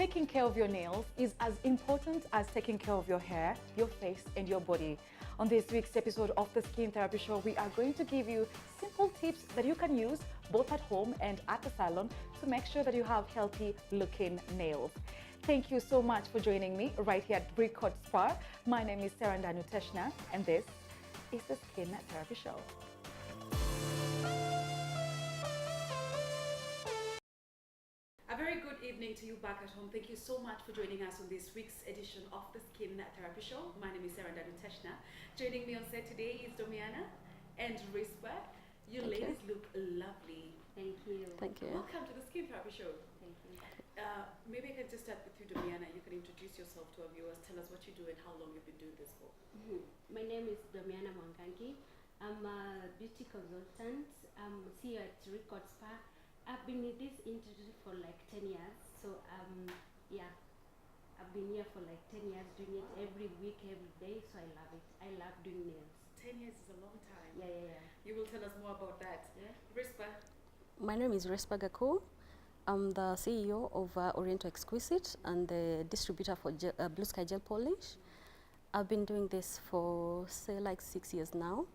taking care of your nails is as important as taking care of your hair, your face, and your body. On this week's episode of the Skin Therapy Show, we are going to give you simple tips that you can use both at home and at the salon to make sure that you have healthy looking nails. Thank you so much for joining me right here at Record Spa. My name is Sarah Teshna, and this is the Skin Therapy Show. A very good evening to you back at home. Thank you so much for joining us on this week's edition of the Skin Therapy Show. My name is Sarah Teshna. Joining me on set today is Domiana and Rispa. You ladies look lovely. Thank you. Thank you. Welcome to the Skin Therapy Show. Thank you. Maybe I can just start with you, Domiana. You can introduce yourself to our viewers. Tell us what you do and how long you've been doing this for. My name is Domiana Mwangangi. I'm a beauty consultant. I'm here at Record Spa. I've been in this industry for like 10 years. So yeah, I've been here for like 10 years doing it every week, every day. So I love it. I love doing nails. 10 years is a long time. Yeah. You will tell us more about that. Yeah. Rispa. My name is Rispa Gaku. I'm the CEO of Oriental Exquisite and the distributor for Blue Sky Gel Polish. I've been doing this for, say, like 6 years now.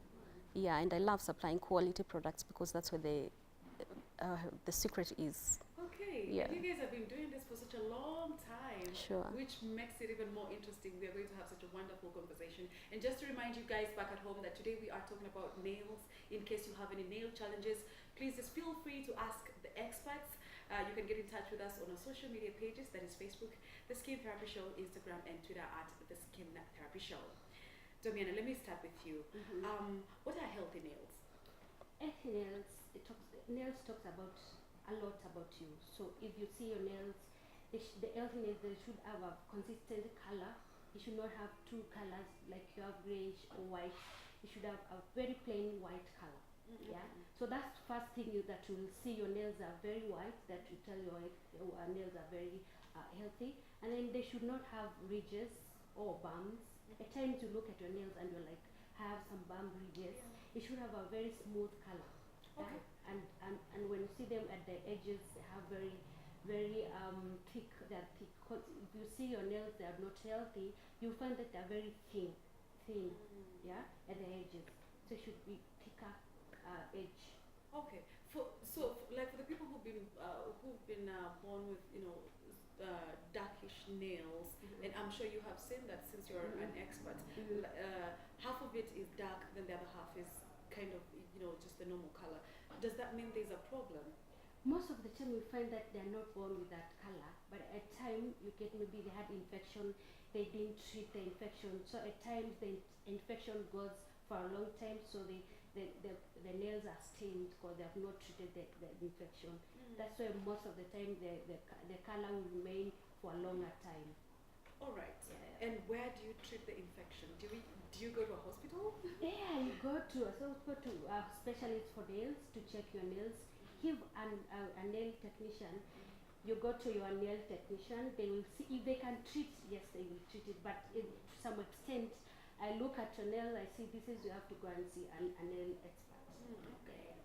Yeah, and I love supplying quality products because that's where the secret is. Okay, Yeah. you guys have been doing this for such a long time. Sure. Which makes it even more interesting. We are going to have such a wonderful conversation. And just to remind you guys back at home that today we are talking about nails. In case you have any nail challenges, please just feel free to ask the experts. You can get in touch with us on our social media pages, that is Facebook, The Skin Therapy Show, Instagram, and Twitter at The Skin Therapy Show. Domiana, let me start with you. What are healthy nails? Healthy nails talks about a lot about you. So if you see your nails, the healthy nails, they should have a consistent color. You should not have two colors like you have grayish or white. You should have a very plain white color. Yeah, so that's the first thing that you will see. Your nails are very white, that you tell your nails are very healthy. And then they should not have ridges or bumps. At times you look at your nails and you're like, have some bump ridges. It should have a very smooth color. Okay. And when you see them at the edges, they have very thick. They're thick. Cause if you see your nails, they are not healthy. You find that they're very thin. Yeah, at the edges. So it should be thicker edge. Okay. So like for the people who've been born with darkish nails, and I'm sure you have seen that since you're an expert. Half of it is dark, then the other half is kind of just the normal color. Does that mean there's a problem? Most of the time you find that they're not born with that color, but at time you get maybe they had infection, they didn't treat the infection, so at times the infection goes for a long time, so the nails are stained because they have not treated the infection. That's why most of the time the color will remain for a longer time. All right. Yeah. And where do you treat the infection? Do you go to a hospital? Yeah, you go to a specialist for nails to check your nails. If a nail technician, you go to your nail technician, they will see if they can treat. Yes, they will treat it, but to some extent, I look at your nail, I see this is, you have to go and see a nail expert. Okay.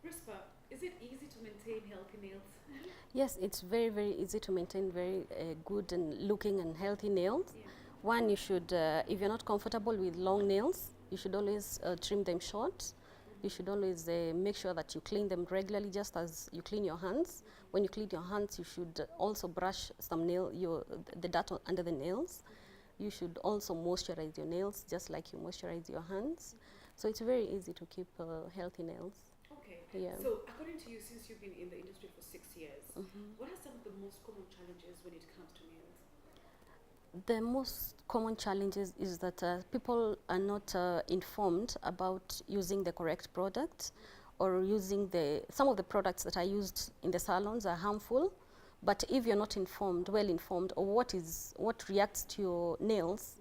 Rispa, is it easy to maintain healthy nails? Yes, it's very, very easy to maintain very good and looking and healthy nails. Yeah. One, you should, if you're not comfortable with long nails, you should always trim them short. You should always make sure that you clean them regularly, just as you clean your hands. When you clean your hands, you should also brush some the dirt under the nails. You should also moisturize your nails, just like you moisturize your hands. So it's very easy to keep healthy nails. Okay. Yeah. So according to you, since you've been in the industry for 6 years, what are some of the most common challenges when it comes to nails? The most common challenges is that people are not informed about using the correct product, or using some of the products that are used in the salons are harmful. But if you're not well informed, or what reacts to your nails,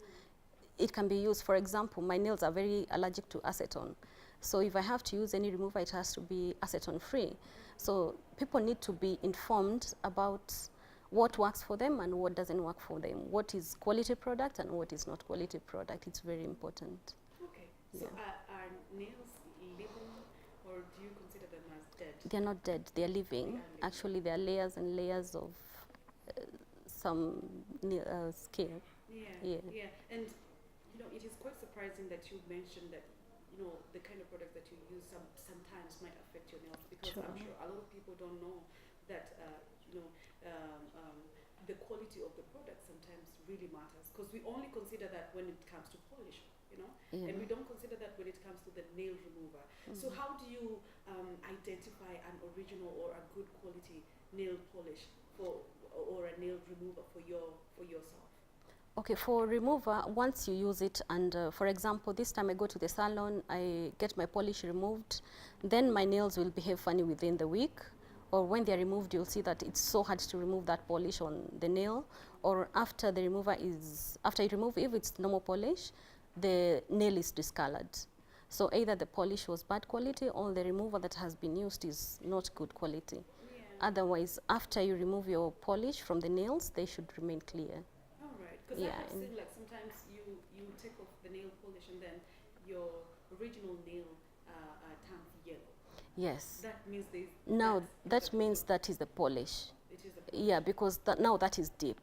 it can be used. For example, my nails are very allergic to acetone. So if I have to use any remover, it has to be acetone free. So people need to be informed about what works for them and what doesn't work for them. What is quality product and what is not quality product. It's very important. Okay. So are nails living, or do you consider them as dead? They're not dead, they're living. Actually, there are layers and layers of some skill. Yeah. And it is quite surprising that you mentioned that the kind of products that you use sometimes might affect your nails, because I'm sure a lot of people don't know that the quality of the product sometimes really matters, because we only consider that when it comes to polish, and we don't consider that when it comes to the nail remover. So how do you identify an original or a good quality nail polish or a nail remover for yourself? Okay, for remover, once you use it, and for example, this time I go to the salon, I get my polish removed, then my nails will behave funny within the week, or when they're removed, you'll see that it's so hard to remove that polish on the nail, or after the remover after you remove, if it's normal polish, the nail is discolored. So either the polish was bad quality or the remover that has been used is not good quality. Otherwise, after you remove your polish from the nails, they should remain clear. Because I have seen, like, sometimes you take off the nail polish and then your original nail turns yellow. Yes. That means that means that is the polish. It is the polish. Yeah, because now that is deep.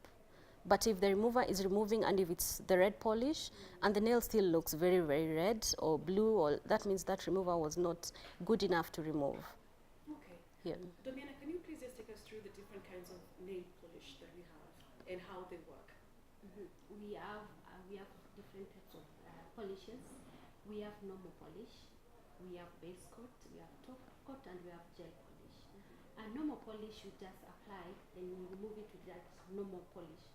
But if the remover is removing and if it's the red polish and the nail still looks very, very red or blue, or that means that remover was not good enough to remove. Okay. Yeah. Domiana, can you please just take us through the different kinds of nail polish that we have and how they work? We have different types of polishes. We have normal polish, we have base coat, we have top coat, and we have gel polish. A normal polish you just apply, then you remove it with that normal polish.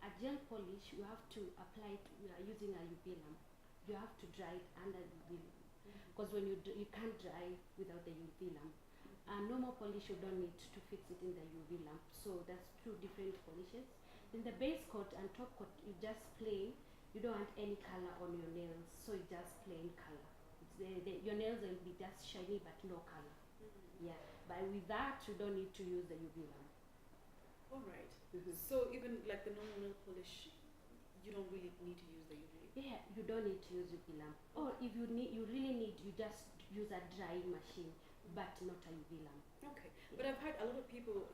A gel polish you have to apply it. We are using a UV lamp. You have to dry it under the UV lamp, because when you can't dry without the UV lamp. A normal polish you don't need to fix it in the UV lamp. So that's two different polishes. In the base coat and top coat, you just plain. You don't want any color on your nails, so you just plain color. Your nails will be just shiny but no color. Yeah, but with that you don't need to use the UV lamp. All right. So even like the normal nail polish, you don't really need to use the UV. Yeah, you don't need to use UV lamp. Or if you really need, you just use a drying machine, but not a UV lamp. Okay, but I've heard a lot of people,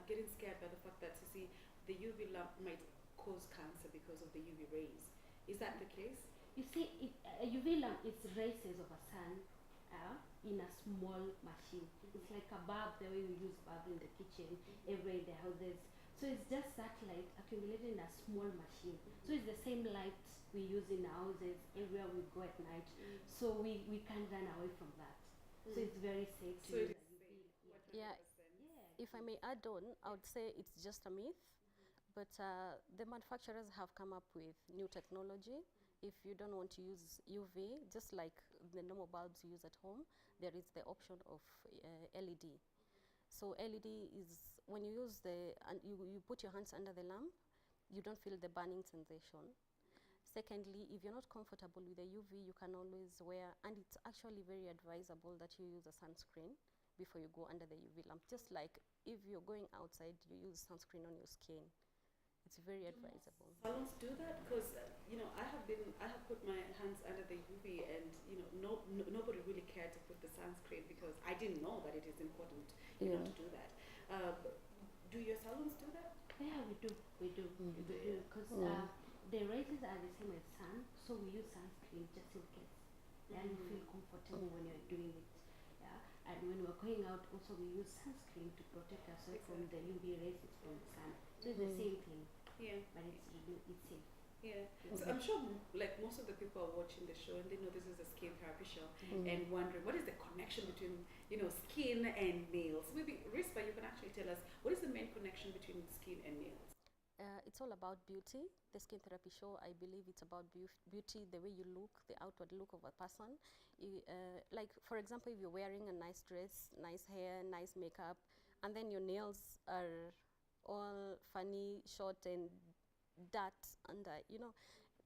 getting scared by the fact that the UV lamp might cause cancer because of the UV rays. Is that the case? You see, a UV lamp is rays of a sun in a small machine. It's like a bulb, the way we use bulb in the kitchen, everywhere in the houses. So it's just that light accumulated in a small machine. So it's the same light we use in our houses everywhere we go at night. So we can't run away from that. So it's very safe to use a UV. Yeah. If I may add on, I would say it's just a myth, but the manufacturers have come up with new technology. If you don't want to use UV, just like the normal bulbs you use at home, there is the option of LED. So LED is when you use you put your hands under the lamp, you don't feel the burning sensation. Secondly, if you're not comfortable with the UV, you can always wear, and it's actually very advisable that you use a sunscreen before you go under the UV lamp. Just like if you're going outside, you use sunscreen on your skin. It's very advisable. Salons do that, because I have put my hands under the UV, and nobody really cared to put the sunscreen because I didn't know that it is important to do that. Do your salons do that? Yeah, we do. Because the rays are the same as sun, so we use sunscreen just in case. Then you feel comfortable when you're doing it. And when we're going out, also we use sunscreen to protect ourselves from the UV rays from the sun. So it's the same thing. Yeah. But it's safe. Yeah. So I'm sure like most of the people are watching the show and they know this is a skin therapy show and wondering what is the connection between skin and nails. Maybe Rispa, you can actually tell us what is the main connection between skin and nails. It's all about beauty. The skin therapy show, I believe it's about beauty, the way you look, the outward look of a person. Like, for example, if you're wearing a nice dress, nice hair, nice makeup, and then your nails are all funny, short, and dirt under,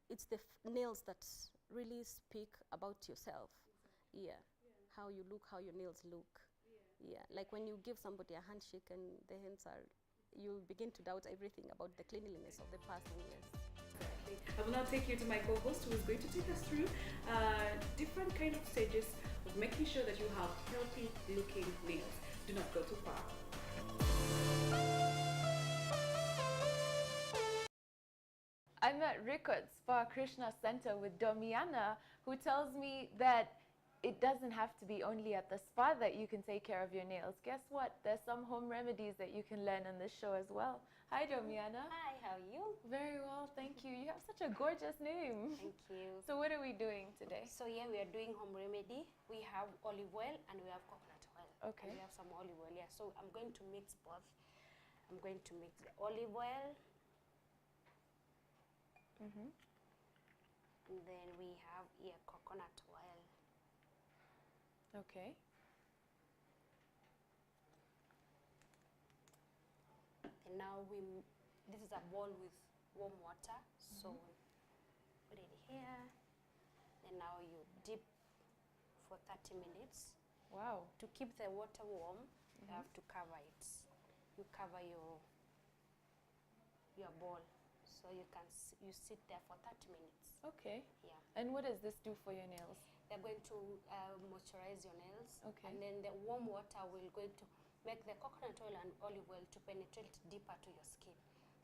it's the nails that really speak about yourself. Yeah. How you look, how your nails look. Yeah. Like when you give somebody a handshake and the hands are, you'll begin to doubt everything about the cleanliness of the person. Yes. Exactly. I will now take you to my co-host who is going to take us through different kind of stages of making sure that you have healthy looking nails. Do not go too far. at Rikot Spa Krishna Center with Domiana, who tells me that it doesn't have to be only at the spa that you can take care of your nails. Guess what? There's some home remedies that you can learn on this show as well. Hi, Domiana. Hi, how are you? Very well, thank you. You have such a gorgeous name. Thank you. So what are we doing today? So here we are doing home remedy. We have olive oil and we have coconut oil. Okay. And we have some olive oil here. So I'm going to mix both. I'm going to mix the olive oil. Mm-hmm. And then we have here coconut oil. Okay. And now this is a bowl with warm water. So put it here. And now you dip for 30 minutes. Wow. To keep the water warm, you have to cover it. You cover your bowl, so you sit there for 30 minutes. Okay. Yeah. And what does this do for your nails? They're going to moisturize your nails. Okay. And then the warm water will going to make the coconut oil and olive oil to penetrate deeper to your skin.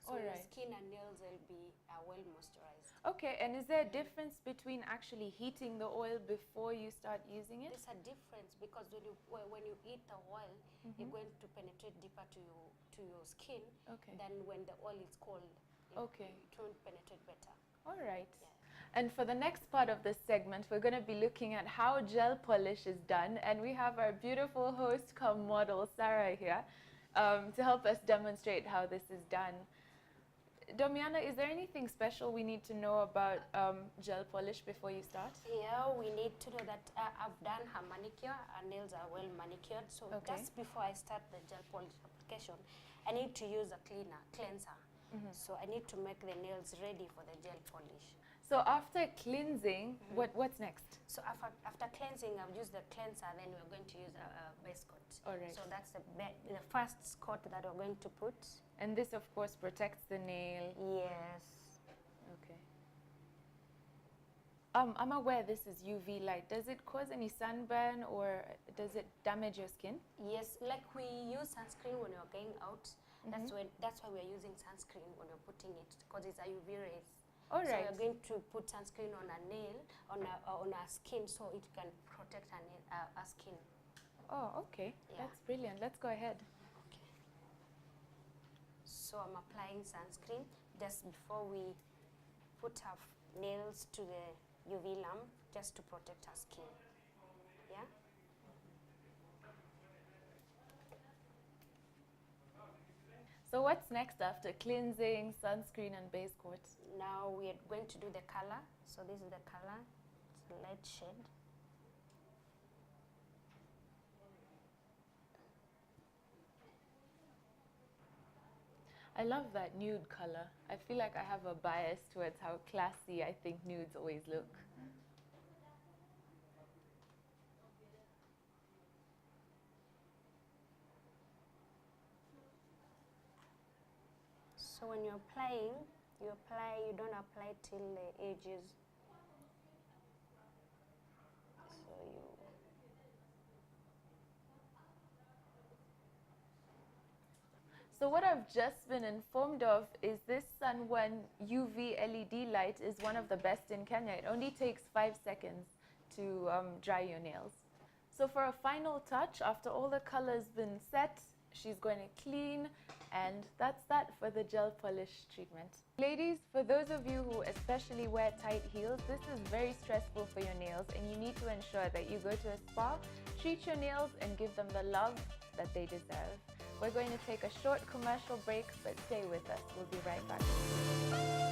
So your skin and nails will be well moisturized. Okay, and is there a difference between actually heating the oil before you start using it? There's a difference because when you eat the oil, it's going to penetrate deeper to your skin than when the oil is cold. Okay. It won't penetrate better. All right. Yeah. And for the next part of this segment, we're going to be looking at how gel polish is done. And we have our beautiful host come model, Sarah, here to help us demonstrate how this is done. Domiana, is there anything special we need to know about gel polish before you start? Yeah, we need to know that I've done her manicure. Her nails are well manicured. So just before I start the gel polish application, I need to use a cleanser. So I need to make the nails ready for the gel polish. So after cleansing, what's next? So after cleansing, I've used the cleanser, then we're going to use a base coat. All right. So that's the first coat that we're going to put. And this, of course, protects the nail. Yes. Okay. I'm aware this is UV light. Does it cause any sunburn or does it damage your skin? Yes, like we use sunscreen when you're going out. That's why we're using sunscreen when we're putting it, because it's a UV rays. All right. So we're going to put sunscreen on our nail, on our skin, so it can protect our skin. Oh, okay. Yeah. That's brilliant. Let's go ahead. Okay. So I'm applying sunscreen just before we put our nails to the UV lamp, just to protect our skin. Yeah. So what's next after cleansing, sunscreen, and base coat? Now we are going to do the color. So this is the color. It's a light shade. I love that nude color. I feel like I have a bias towards how classy I think nudes always look. So when you're applying, you don't apply till the edges. So what I've just been informed of is this Sun One UV LED light is one of the best in Kenya. It only takes 5 seconds to dry your nails. So for a final touch, after all the color's been set, she's going to clean, and that's that for the gel polish treatment. Ladies, for those of you who especially wear tight heels, this is very stressful for your nails, and you need to ensure that you go to a spa, treat your nails, and give them the love that they deserve. We're going to take a short commercial break, but stay with us. We'll be right back.